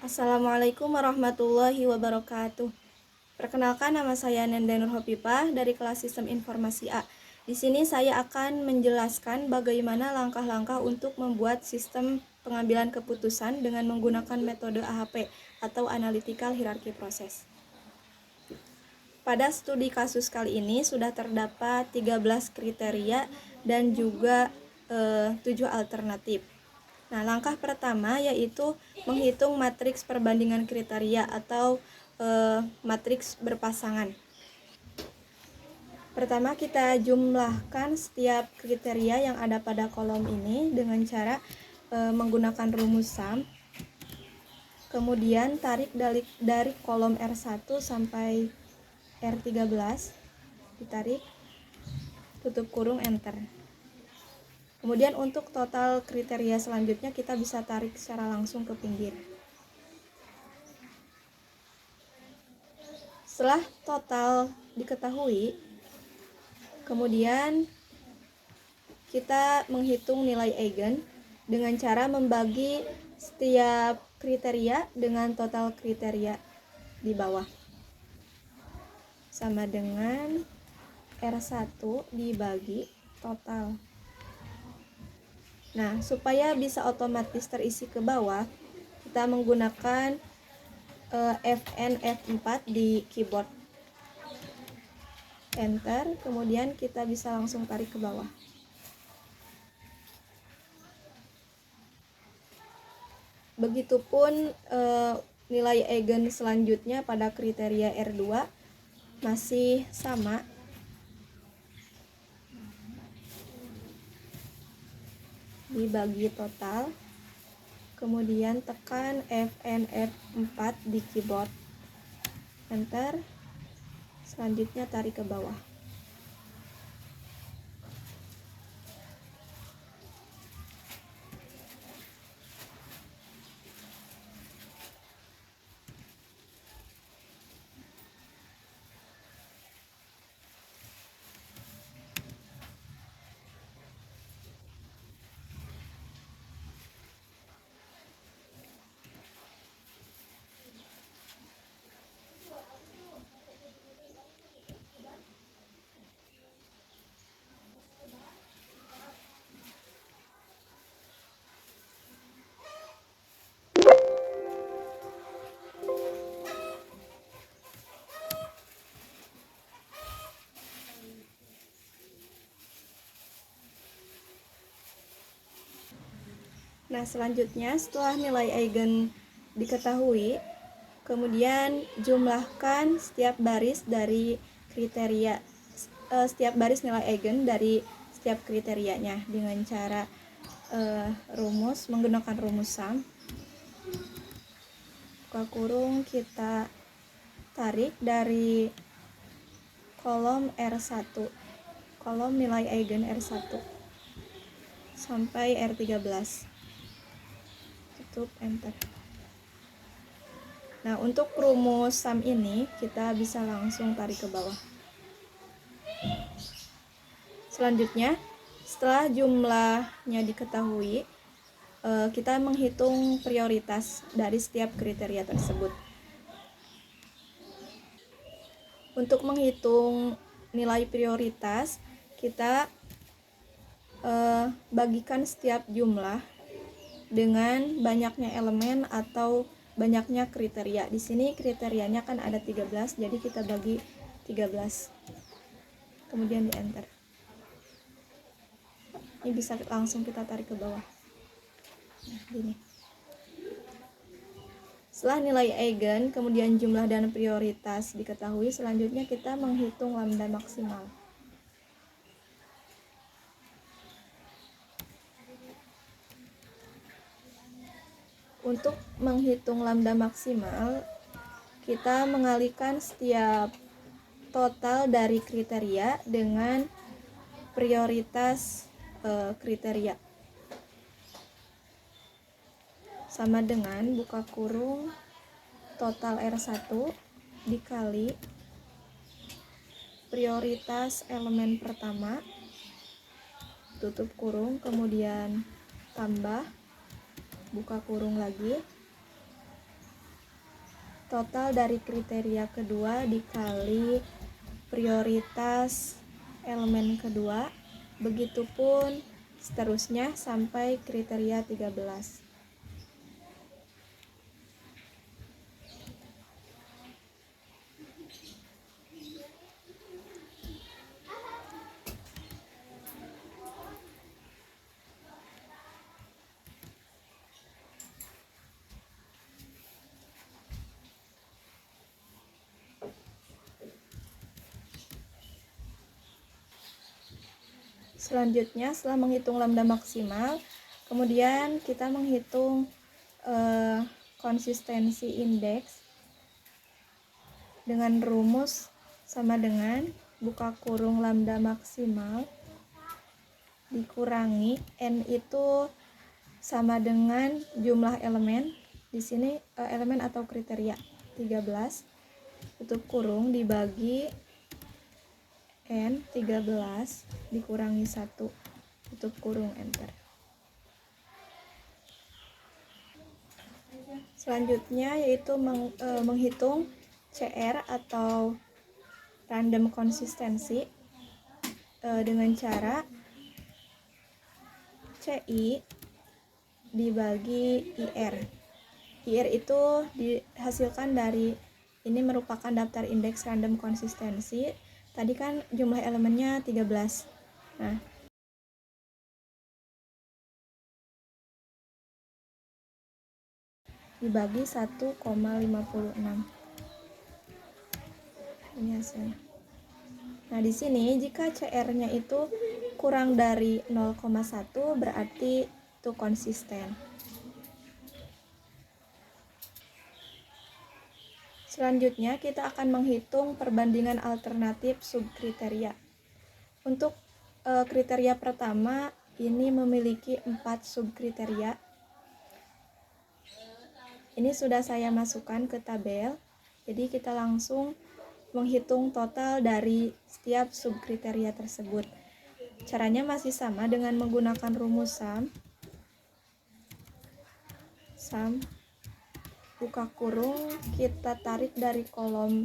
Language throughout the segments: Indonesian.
Assalamualaikum warahmatullahi wabarakatuh. Perkenalkan, nama saya Nenda Nur Hopipah dari kelas Sistem Informasi A. Di sini saya akan menjelaskan bagaimana langkah-langkah untuk membuat sistem pengambilan keputusan dengan menggunakan metode AHP atau Analytical Hierarchy Process. Pada studi kasus kali ini sudah terdapat 13 kriteria dan juga 7 alternatif. Nah, langkah pertama yaitu menghitung matriks perbandingan kriteria atau matriks berpasangan. Pertama, kita jumlahkan setiap kriteria yang ada pada kolom ini dengan cara menggunakan rumus SUM. Kemudian tarik dari kolom R1 sampai R13, ditarik, tutup kurung, enter. Kemudian untuk total kriteria selanjutnya kita bisa tarik secara langsung ke pinggir. Setelah total diketahui, kemudian kita menghitung nilai eigen dengan cara membagi setiap kriteria dengan total kriteria di bawah. Sama dengan R1 dibagi total. Nah, supaya bisa otomatis terisi ke bawah, kita menggunakan Fn F4 di keyboard. Enter, kemudian kita bisa langsung tarik ke bawah. Begitupun nilai eigen selanjutnya pada kriteria R2 masih sama. Dibagi total, kemudian tekan Fn F4 di keyboard, enter, selanjutnya tarik ke bawah. Nah, selanjutnya setelah nilai eigen diketahui, kemudian jumlahkan setiap baris dari kriteria, setiap baris nilai eigen dari setiap kriterianya dengan cara menggunakan rumus SUM. Buka kurung, kita tarik dari kolom R1, kolom nilai eigen R1 sampai R13. Tutup, enter. Nah, untuk rumus SUM ini kita bisa langsung tarik ke bawah. Selanjutnya, setelah jumlahnya diketahui, kita menghitung prioritas dari setiap kriteria tersebut. Untuk menghitung nilai prioritas, kita bagikan setiap jumlah dengan banyaknya elemen atau banyaknya kriteria. Di sini kriterianya kan ada 13, jadi kita bagi 13. Kemudian di enter. Ini bisa langsung kita tarik ke bawah. Nah, gini. Setelah nilai eigen, kemudian jumlah dan prioritas diketahui, selanjutnya kita menghitung lambda maksimal. Untuk menghitung lambda maksimal, kita mengalihkan setiap total dari kriteria dengan prioritas kriteria. Sama dengan buka kurung total R1 dikali prioritas elemen pertama, tutup kurung, kemudian tambah, buka kurung lagi, total dari kriteria kedua dikali prioritas elemen kedua, begitupun seterusnya sampai kriteria 13. Selanjutnya, setelah menghitung lambda maksimal, kemudian kita menghitung konsistensi indeks dengan rumus sama dengan buka kurung lambda maksimal dikurangi n itu sama dengan jumlah elemen, di sini elemen atau kriteria 13, tutup kurung dibagi n 13 dikurangi 1, tutup kurung, enter. Selanjutnya yaitu menghitung CR atau random konsistensi dengan cara CI dibagi IR. IR itu dihasilkan dari, ini merupakan daftar indeks random konsistensi. Tadi kan jumlah elemennya 13. Nah, dibagi 1,56. Ini hasilnya. Nah, di sini jika CR-nya itu kurang dari 0,1 berarti itu konsisten. Selanjutnya kita akan menghitung perbandingan alternatif subkriteria. Untuk kriteria pertama ini memiliki 4 subkriteria. Ini sudah saya masukkan ke tabel. Jadi kita langsung menghitung total dari setiap subkriteria tersebut. Caranya masih sama dengan menggunakan rumus sum buka kurung, kita tarik dari kolom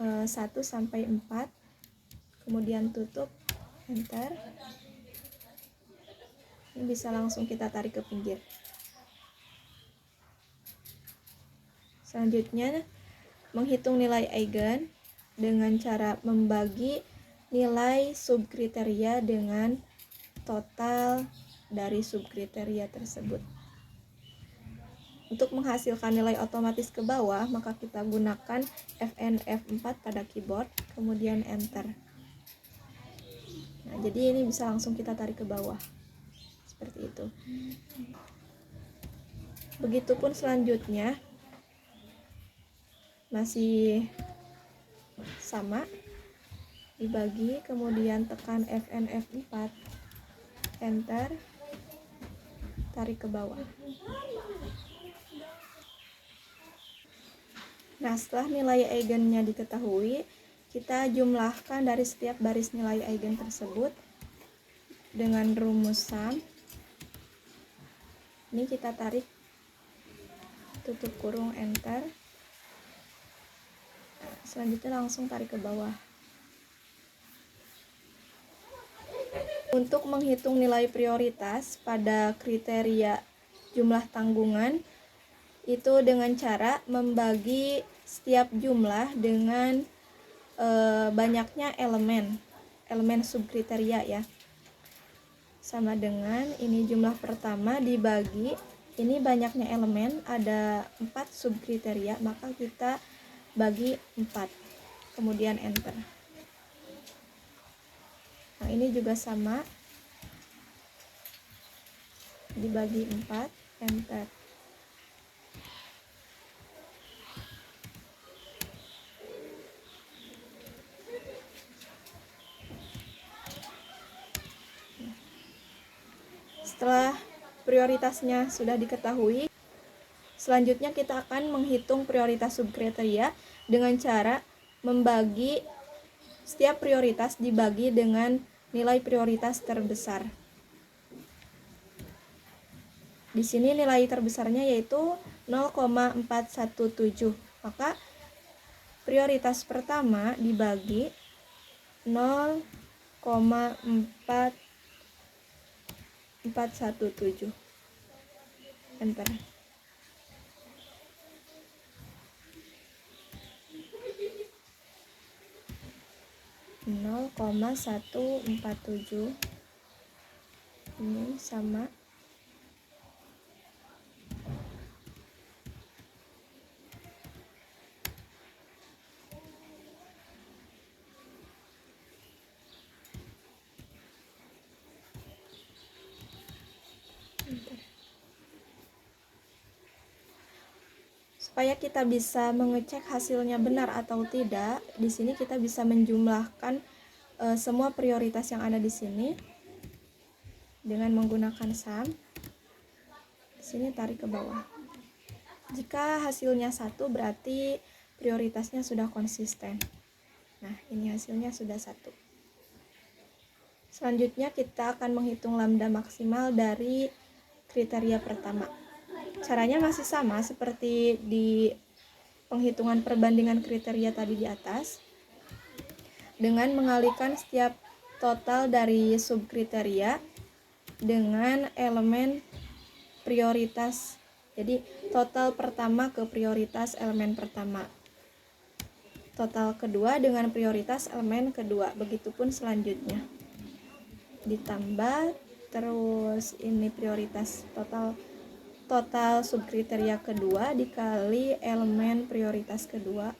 1 sampai 4, kemudian tutup, enter. Ini bisa langsung kita tarik ke pinggir. Selanjutnya menghitung nilai eigen dengan cara membagi nilai subkriteria dengan total dari subkriteria tersebut. Untuk menghasilkan nilai otomatis ke bawah, maka kita gunakan Fn F4 pada keyboard, kemudian enter. Nah, jadi ini bisa langsung kita tarik ke bawah. Seperti itu. Begitupun selanjutnya, masih sama, dibagi, kemudian tekan Fn F4, enter, tarik ke bawah. Nah, setelah nilai eigennya diketahui, kita jumlahkan dari setiap baris nilai eigen tersebut dengan rumus sum. Ini kita tarik, tutup kurung, enter. Selanjutnya langsung tarik ke bawah. Untuk menghitung nilai prioritas pada kriteria jumlah tanggungan, itu dengan cara membagi setiap jumlah dengan banyaknya elemen subkriteria ya. Sama dengan ini jumlah pertama dibagi, ini banyaknya elemen, ada 4 subkriteria, maka kita bagi 4, kemudian enter. Nah, ini juga sama, dibagi 4, enter. Setelah prioritasnya sudah diketahui, selanjutnya kita akan menghitung prioritas subkriteria dengan cara membagi setiap prioritas dibagi dengan nilai prioritas terbesar. Di sini nilai terbesarnya yaitu 0,417. Maka prioritas pertama dibagi 0,417. Enter. Nol koma 147 ini sama supaya kita bisa mengecek hasilnya benar atau tidak. Di sini kita bisa menjumlahkan semua prioritas yang ada di sini dengan menggunakan sum. Di sini tarik ke bawah. Jika hasilnya 1 berarti prioritasnya sudah konsisten. Nah, ini hasilnya sudah 1. Selanjutnya kita akan menghitung lambda maksimal dari kriteria pertama. Caranya masih sama seperti di penghitungan perbandingan kriteria tadi di atas, dengan mengalihkan setiap total dari subkriteria dengan elemen prioritas. Jadi total pertama ke prioritas elemen pertama, total kedua dengan prioritas elemen kedua, begitupun selanjutnya. Ditambah terus ini prioritas total subkriteria kedua dikali elemen prioritas kedua.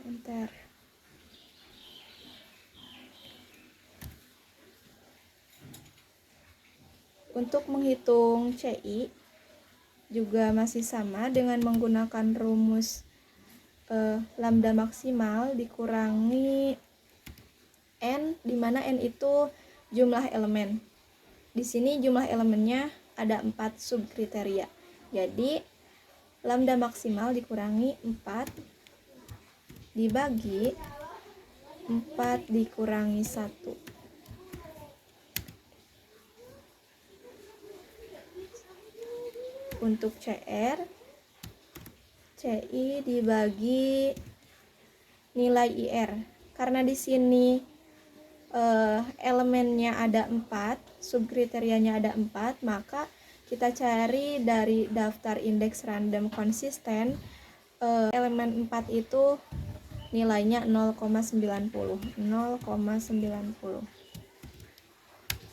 Enter. Untuk menghitung CI juga masih sama dengan menggunakan rumus lambda maksimal dikurangi N, di mana N itu jumlah elemen. Di sini jumlah elemennya ada 4 subkriteria. Jadi lambda maksimal dikurangi 4 dibagi 4 dikurangi 1. Untuk CR, CI dibagi nilai IR. Karena di sini elemennya ada 4, subkriterianya ada 4, maka kita cari dari daftar indeks random konsisten, elemen 4 itu nilainya 0,90.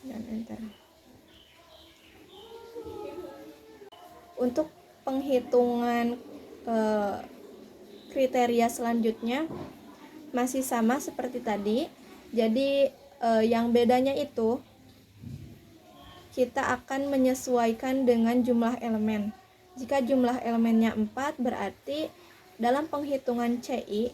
Dan enter. Untuk penghitungan kriteria selanjutnya masih sama seperti tadi. Jadi yang bedanya itu kita akan menyesuaikan dengan jumlah elemen. Jika jumlah elemennya 4 berarti dalam penghitungan CI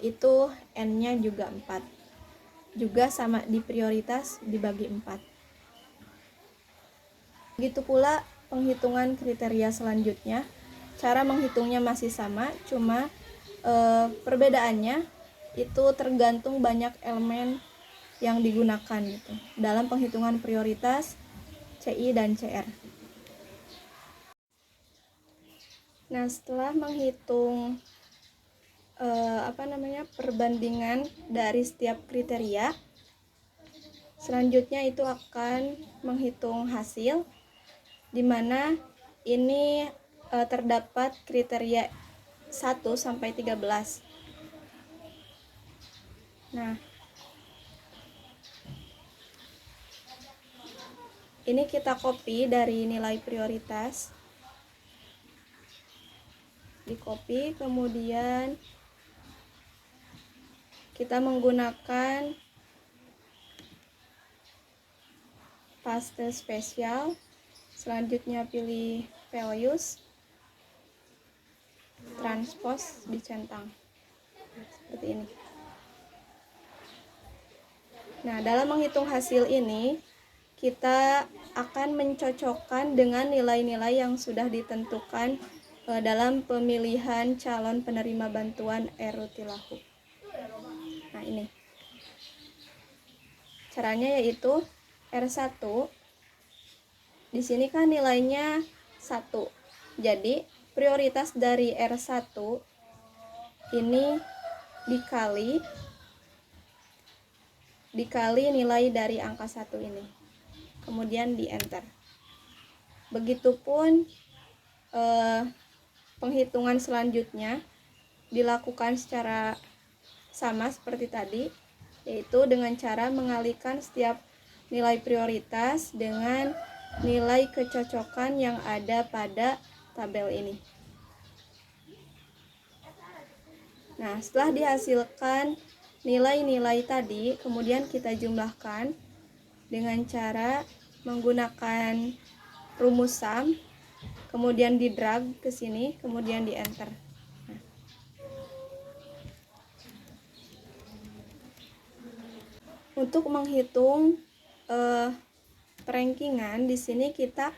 itu N-nya juga 4. Juga sama di prioritas dibagi 4. Begitu pula penghitungan kriteria selanjutnya. Cara menghitungnya masih sama, cuma perbedaannya itu tergantung banyak elemen yang digunakan gitu dalam penghitungan prioritas CI dan CR. Nah, setelah menghitung perbandingan dari setiap kriteria, selanjutnya itu akan menghitung hasil, di mana ini terdapat kriteria 1 sampai 13. Nah, ini kita copy dari nilai prioritas. Di copy, kemudian kita menggunakan paste spesial. Selanjutnya pilih values, transpose, dicentang seperti ini. Nah, dalam menghitung hasil ini kita akan mencocokkan dengan nilai-nilai yang sudah ditentukan dalam pemilihan calon penerima bantuan Erutilahu. Nah, ini caranya, yaitu R1 di sini kan nilainya 1. Jadi prioritas dari R1 ini dikali nilai dari angka 1 ini. Kemudian di enter. Begitupun penghitungan selanjutnya dilakukan secara sama seperti tadi, yaitu dengan cara mengalihkan setiap nilai prioritas dengan nilai kecocokan yang ada pada tabel ini. Nah, setelah dihasilkan nilai-nilai tadi, kemudian kita jumlahkan dengan cara menggunakan rumus sum, kemudian di drag ke sini, kemudian di enter. Nah. Untuk menghitung rankingan, di sini kita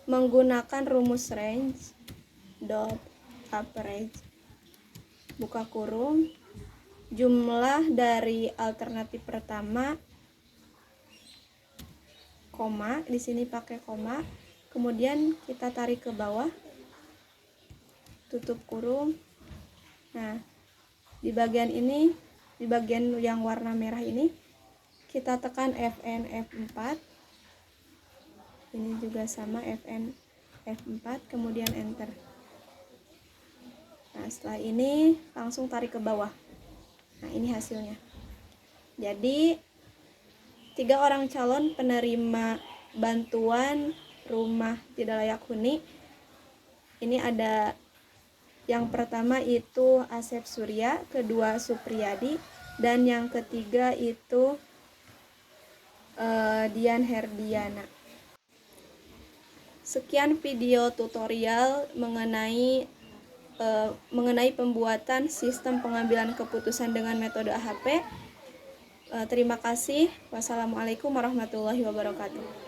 menggunakan rumus range dot average buka kurung jumlah dari alternatif pertama, koma, di sini pakai koma, kemudian kita tarik ke bawah, tutup kurung. Nah, di bagian ini, di bagian yang warna merah ini, kita tekan Fn F4. Ini juga sama, Fn F4, kemudian enter. Nah, setelah ini langsung tarik ke bawah. Nah, ini hasilnya. Jadi 3 orang calon penerima bantuan rumah tidak layak huni. Ini ada yang pertama itu Asep Surya, kedua Supriyadi, dan yang ketiga itu Dian Herdiana. Sekian video tutorial mengenai pembuatan sistem pengambilan keputusan dengan metode AHP. Terima kasih. Wassalamualaikum warahmatullahi wabarakatuh.